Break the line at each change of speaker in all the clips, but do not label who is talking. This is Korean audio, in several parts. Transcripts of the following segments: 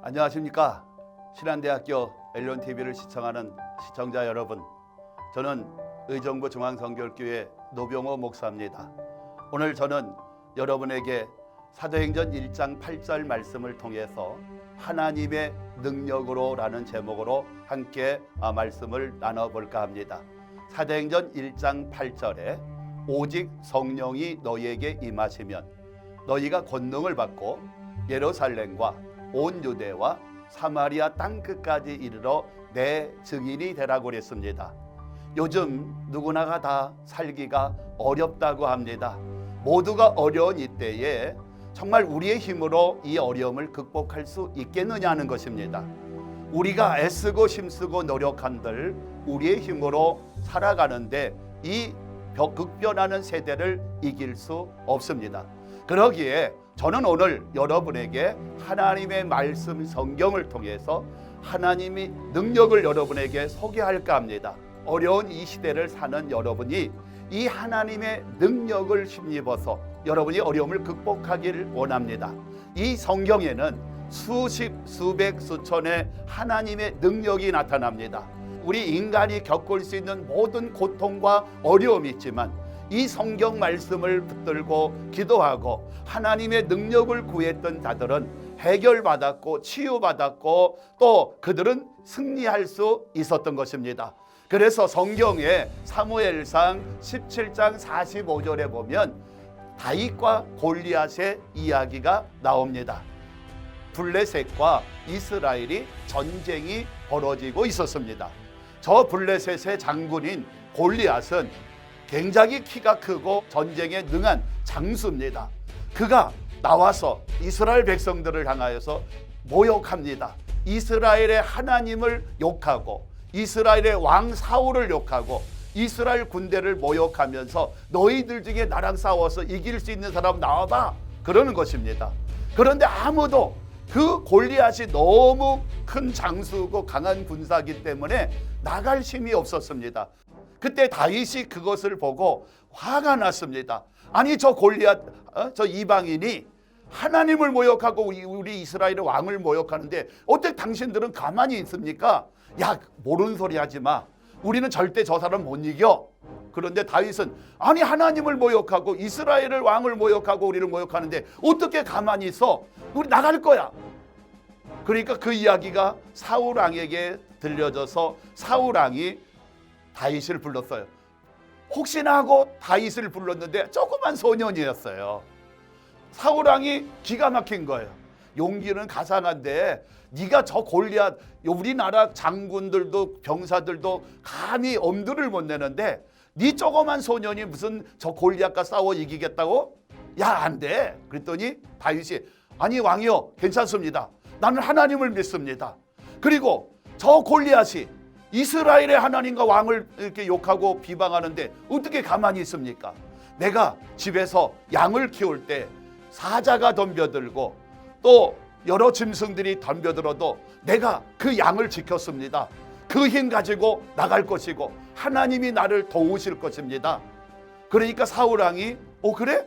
안녕하십니까. 신한대학교 엘론TV를 시청하는 시청자 여러분, 저는 의정부 중앙성결교회 노병호 목사입니다. 오늘 저는 여러분에게 사도행전 1장 8절 말씀을 통해서 하나님의 능력으로 라는 제목으로 함께 말씀을 나눠볼까 합니다. 사도행전 1장 8절에 오직 성령이 너희에게 임하시면 너희가 권능을 받고 예루살렘과 온 유대와 사마리아 땅끝까지 이르러 내 증인이 되라고 그랬습니다. 요즘 누구나가 다 살기가 어렵다고 합니다. 모두가 어려운 이때에 정말 우리의 힘으로 이 어려움을 극복할 수 있겠느냐는 것입니다. 우리가 애쓰고 힘쓰고 노력한들 우리의 힘으로 살아가는데 이 극변하는 세대를 이길 수 없습니다. 그러기에 저는 오늘 여러분에게 하나님의 말씀 성경을 통해서 하나님이 능력을 여러분에게 소개할까 합니다. 어려운 이 시대를 사는 여러분이 이 하나님의 능력을 힘입어서 여러분이 어려움을 극복하기를 원합니다. 이 성경에는 수십, 수백, 수천의 하나님의 능력이 나타납니다. 우리 인간이 겪을 수 있는 모든 고통과 어려움이 있지만 이 성경 말씀을 붙들고 기도하고 하나님의 능력을 구했던 자들은 해결받았고 치유받았고 또 그들은 승리할 수 있었던 것입니다. 그래서 성경에 사무엘상 17장 45절에 보면 다윗과 골리앗의 이야기가 나옵니다. 블레셋과 이스라엘이 전쟁이 벌어지고 있었습니다. 저 블레셋의 장군인 골리앗은 굉장히 키가 크고 전쟁에 능한 장수입니다. 그가 나와서 이스라엘 백성들을 향하여서 모욕합니다. 이스라엘의 하나님을 욕하고 이스라엘의 왕 사울을 욕하고 이스라엘 군대를 모욕하면서 너희들 중에 나랑 싸워서 이길 수 있는 사람 나와봐 그러는 것입니다. 그런데 아무도 그 골리앗이 너무 큰 장수고 강한 군사이기 때문에 나갈 힘이 없었습니다. 그때 다윗이 그것을 보고 화가 났습니다. 아니 저 골리앗 저 이방인이 하나님을 모욕하고 우리 이스라엘의 왕을 모욕하는데 어떻게 당신들은 가만히 있습니까? 야 모르는 소리 하지 마. 우리는 절대 저 사람 못 이겨. 그런데 다윗은 아니 하나님을 모욕하고 이스라엘의 왕을 모욕하고 우리를 모욕하는데 어떻게 가만히 있어? 우리 나갈 거야. 그러니까 그 이야기가 사울 왕에게 들려져서 사울 왕이 다윗을 불렀어요. 혹시나 하고 다윗을 불렀는데 조그만 소년이었어요. 사울 왕이 기가 막힌 거예요. 용기는 가상한데 네가 저 골리앗 우리나라 장군들도 병사들도 감히 엄두를 못 내는데 네 조그만 소년이 무슨 저 골리앗과 싸워 이기겠다고? 야, 안 돼. 그랬더니 다윗이 아니 왕이여 괜찮습니다. 나는 하나님을 믿습니다. 그리고 저 골리앗이 이스라엘의 하나님과 왕을 이렇게 욕하고 비방하는데 어떻게 가만히 있습니까? 내가 집에서 양을 키울 때 사자가 덤벼들고 또 여러 짐승들이 덤벼들어도 내가 그 양을 지켰습니다. 그 힘 가지고 나갈 것이고 하나님이 나를 도우실 것입니다. 그러니까 사울왕이 그래?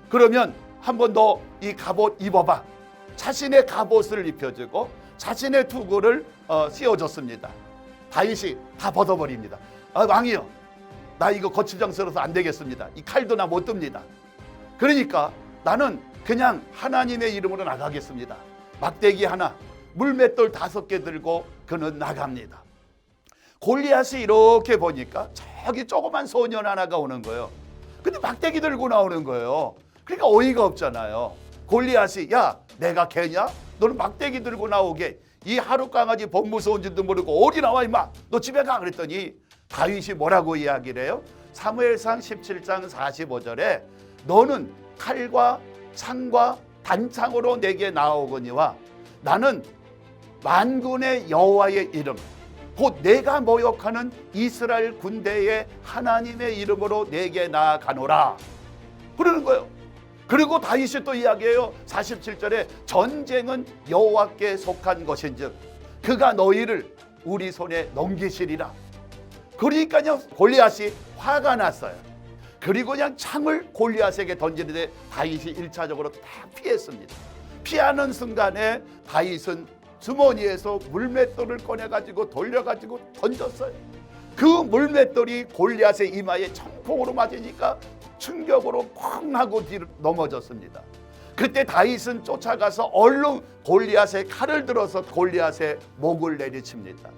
그러면 한 번 더 이 갑옷 입어봐. 자신의 갑옷을 입혀주고 자신의 투구를 씌워줬습니다. 다윗이 다 벗어버립니다. 왕이요, 나 이거 거칠장스러워서 안 되겠습니다. 이 칼도 나 못 듭니다. 그러니까 나는 그냥 하나님의 이름으로 나가겠습니다. 막대기 하나, 물맷돌 5개 들고 그는 나갑니다. 골리앗이 이렇게 보니까 저기 조그만 소년 하나가 오는 거예요. 근데 막대기 들고 나오는 거예요. 그러니까 어이가 없잖아요. 골리앗이 야 내가 개냐? 너는 막대기 들고 나오게 이 하루 강아지 범 무서운 줄도 모르고 어디 나와 임마 너 집에 가 그랬더니 다윗이 뭐라고 이야기를 해요? 사무엘상 17장 45절에 너는 칼과 창과 단창으로 내게 나오거니와 나는 만군의 여호와의 이름 곧 내가 모욕하는 이스라엘 군대의 하나님의 이름으로 내게 나아가노라 그러는 거예요. 그리고 다윗이 또 이야기해요. 47절에 전쟁은 여호와께 속한 것인즉 그가 너희를 우리 손에 넘기시리라. 그러니까요 골리앗이 화가 났어요. 그리고 그냥 창을 골리앗에게 던지는데 다윗이 1차적으로 다 피했습니다. 피하는 순간에 다윗은 주머니에서 물맷돌을 꺼내가지고 돌려가지고 던졌어요. 그 물맷돌이 골리앗의 이마에 청풍으로 맞으니까 충격으로 쾅 하고 뒤로 넘어졌습니다. 그때 다윗은 쫓아가서 얼른 골리앗의 칼을 들어서 골리앗의 목을 내리칩니다.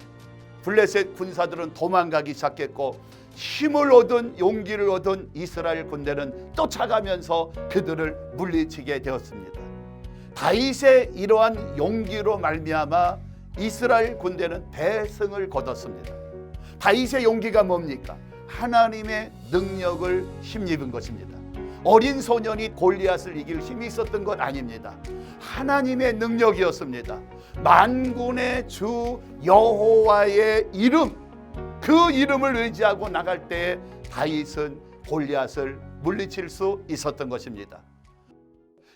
블레셋 군사들은 도망가기 시작했고 힘을 얻은 용기를 얻은 이스라엘 군대는 쫓아가면서 그들을 물리치게 되었습니다. 다윗의 이러한 용기로 말미암아 이스라엘 군대는 대승을 거뒀습니다. 다윗의 용기가 뭡니까? 하나님의 능력을 힘입은 것입니다. 어린 소년이 골리앗을 이길 힘이 있었던 것 아닙니다. 하나님의 능력이었습니다. 만군의 주 여호와의 이름, 그 이름을 의지하고 나갈 때에 다윗은 골리앗을 물리칠 수 있었던 것입니다.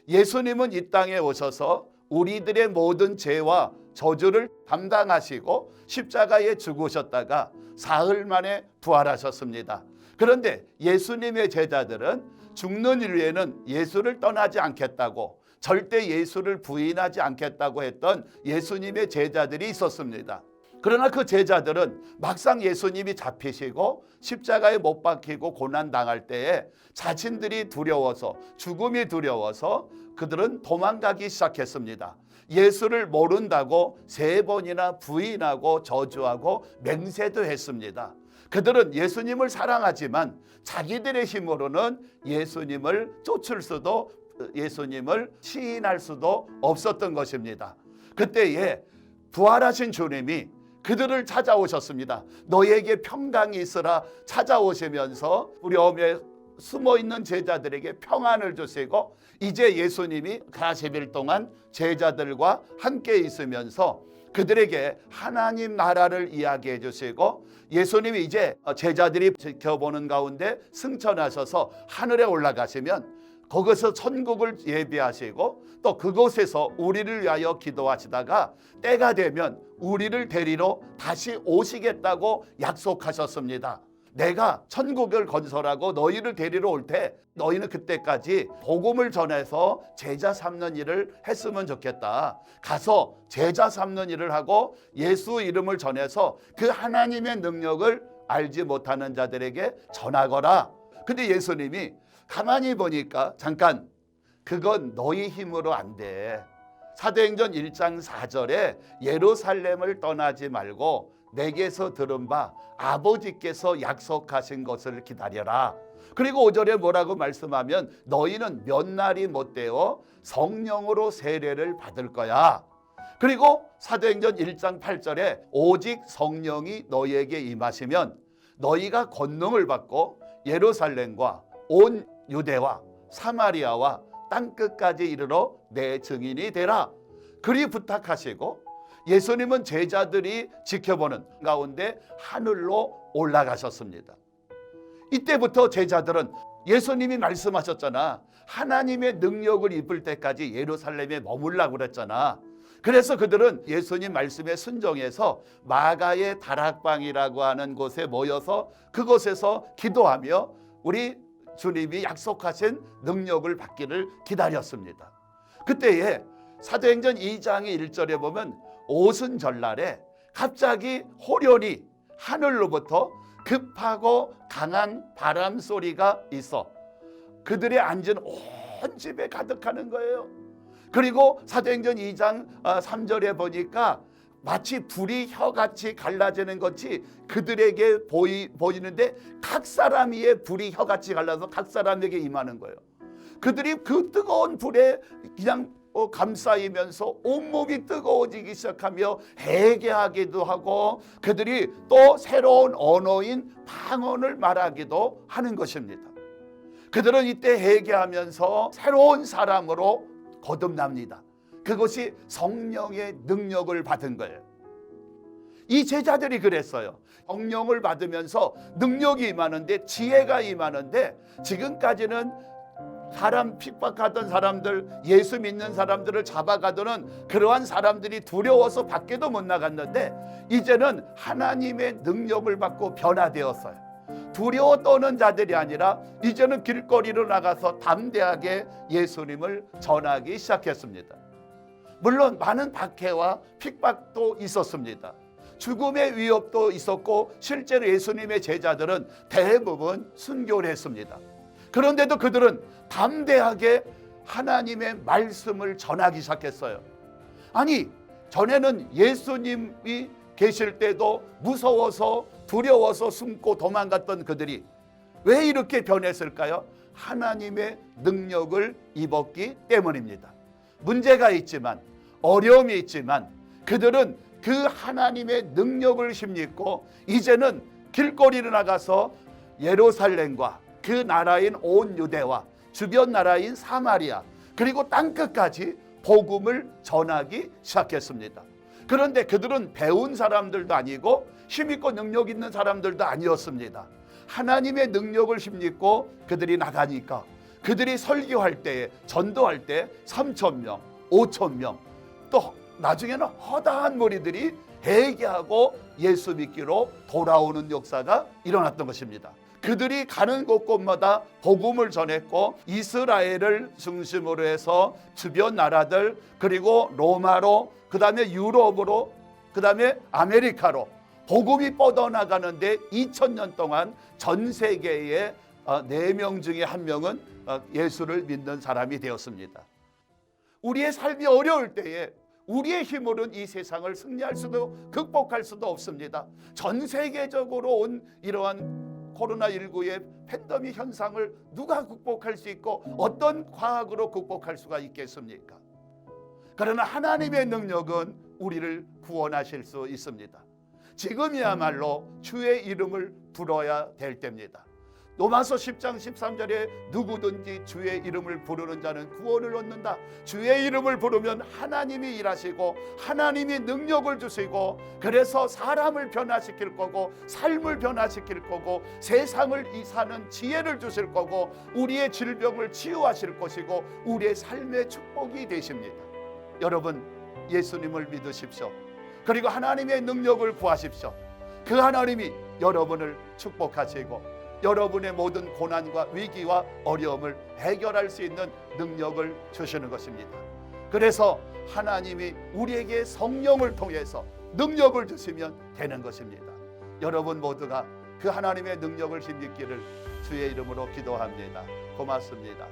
예수님은 이 땅에 오셔서 우리들의 모든 죄와 저주를 담당하시고 십자가에 죽으셨다가 사흘 만에 부활하셨습니다. 그런데 예수님의 제자들은 죽는 일에는 예수를 떠나지 않겠다고, 절대 예수를 부인하지 않겠다고 했던 예수님의 제자들이 있었습니다. 그러나 그 제자들은 막상 예수님이 잡히시고 십자가에 못 박히고 고난당할 때에 자신들이 두려워서, 죽음이 두려워서 그들은 도망가기 시작했습니다. 예수를 모른다고 3번이나 부인하고 저주하고 맹세도 했습니다. 그들은 예수님을 사랑하지만 자기들의 힘으로는 예수님을 쫓을 수도, 예수님을 시인할 수도 없었던 것입니다. 그때에 부활하신 주님이 그들을 찾아오셨습니다. 너에게 평강이 있으라 찾아오시면서 두려움에 숨어있는 제자들에게 평안을 주시고, 이제 예수님이 40일 동안 제자들과 함께 있으면서 그들에게 하나님 나라를 이야기해 주시고, 예수님이 이제 제자들이 지켜보는 가운데 승천하셔서 하늘에 올라가시면 거기서 천국을 예비하시고 또 그곳에서 우리를 위하여 기도하시다가 때가 되면 우리를 데리러 다시 오시겠다고 약속하셨습니다. 내가 천국을 건설하고 너희를 데리러 올 때 너희는 그때까지 복음을 전해서 제자 삼는 일을 했으면 좋겠다. 가서 제자 삼는 일을 하고 예수 이름을 전해서 그 하나님의 능력을 알지 못하는 자들에게 전하거라. 근데 예수님이 가만히 보니까 잠깐, 그건 너희 힘으로 안 돼. 사도행전 1장 4절에 예루살렘을 떠나지 말고 내게서 들은 바 아버지께서 약속하신 것을 기다려라. 그리고 5절에 뭐라고 말씀하면 너희는 몇 날이 못되어 성령으로 세례를 받을 거야. 그리고 사도행전 1장 8절에 오직 성령이 너희에게 임하시면 너희가 권능을 받고 예루살렘과 온 유대와 사마리아와 땅끝까지 이르러 내 증인이 되라. 그리 부탁하시고 예수님은 제자들이 지켜보는 가운데 하늘로 올라가셨습니다. 이때부터 제자들은 예수님이 말씀하셨잖아. 하나님의 능력을 입을 때까지 예루살렘에 머물라고 그랬잖아. 그래서 그들은 예수님 말씀에 순종해서 마가의 다락방이라고 하는 곳에 모여서 그곳에서 기도하며 우리 주님이 약속하신 능력을 받기를 기다렸습니다. 그때에 사도행전 2장의 1절에 보면 오순절날에 갑자기 호련히 하늘로부터 급하고 강한 바람 소리가 있어 그들의 앉은 온 집에 가득하는 거예요. 그리고 사도행전 2장 3절에 보니까 마치 불이 혀같이 갈라지는 것이 그들에게 보이는데 각 사람 위에 불이 혀같이 갈라서 각 사람에게 임하는 거예요. 그들이 그 뜨거운 불에 그냥 감싸이면서 온몸이 뜨거워지기 시작하며 회개하기도 하고 그들이 또 새로운 언어인 방언을 말하기도 하는 것입니다. 그들은 이때 회개하면서 새로운 사람으로 거듭납니다. 그것이 성령의 능력을 받은 거예요. 이 제자들이 그랬어요. 성령을 받으면서 능력이 임하는데, 지혜가 임하는데, 지금까지는 사람 핍박하던 사람들, 예수 믿는 사람들을 잡아가더는 그러한 사람들이 두려워서 밖에도 못 나갔는데 이제는 하나님의 능력을 받고 변화되었어요. 두려워 떠는 자들이 아니라 이제는 길거리로 나가서 담대하게 예수님을 전하기 시작했습니다. 물론 많은 박해와 핍박도 있었습니다. 죽음의 위협도 있었고 실제로 예수님의 제자들은 대부분 순교를 했습니다. 그런데도 그들은 담대하게 하나님의 말씀을 전하기 시작했어요. 아니, 전에는 예수님이 계실 때도 무서워서 두려워서 숨고 도망갔던 그들이 왜 이렇게 변했을까요? 하나님의 능력을 입었기 때문입니다. 문제가 있지만, 어려움이 있지만 그들은 그 하나님의 능력을 힘입고 이제는 길거리로 나가서 예루살렘과 그 나라인 온 유대와 주변 나라인 사마리아 그리고 땅끝까지 복음을 전하기 시작했습니다. 그런데 그들은 배운 사람들도 아니고 힘있고 능력 있는 사람들도 아니었습니다. 하나님의 능력을 힘입고 그들이 나가니까 그들이 설교할 때에 전도할 때 3,000명, 5,000명 또 나중에는 허다한 무리들이 회개하고 예수 믿기로 돌아오는 역사가 일어났던 것입니다. 그들이 가는 곳곳마다 복음을 전했고 이스라엘을 중심으로 해서 주변 나라들 그리고 로마로 그 다음에 유럽으로 그 다음에 아메리카로 복음이 뻗어나가는데 2000년 동안 전 세계의 4명 중에 1명은 예수를 믿는 사람이 되었습니다. 우리의 삶이 어려울 때에 우리의 힘으로는 이 세상을 승리할 수도 극복할 수도 없습니다. 전 세계적으로 온 이러한 코로나19의 팬데믹 현상을 누가 극복할 수 있고 어떤 과학으로 극복할 수가 있겠습니까? 그러나 하나님의 능력은 우리를 구원하실 수 있습니다. 지금이야말로 주의 이름을 불러야 될 때입니다. 로마서 10장 13절에 누구든지 주의 이름을 부르는 자는 구원을 얻는다. 주의 이름을 부르면 하나님이 일하시고 하나님이 능력을 주시고 그래서 사람을 변화시킬 거고 삶을 변화시킬 거고 세상을 사는 지혜를 주실 거고 우리의 질병을 치유하실 것이고 우리의 삶의 축복이 되십니다. 여러분, 예수님을 믿으십시오. 그리고 하나님의 능력을 구하십시오. 그 하나님이 여러분을 축복하시고 여러분의 모든 고난과 위기와 어려움을 해결할 수 있는 능력을 주시는 것입니다. 그래서 하나님이 우리에게 성령을 통해서 능력을 주시면 되는 것입니다. 여러분 모두가 그 하나님의 능력을 힘입기를 주의 이름으로 기도합니다. 고맙습니다.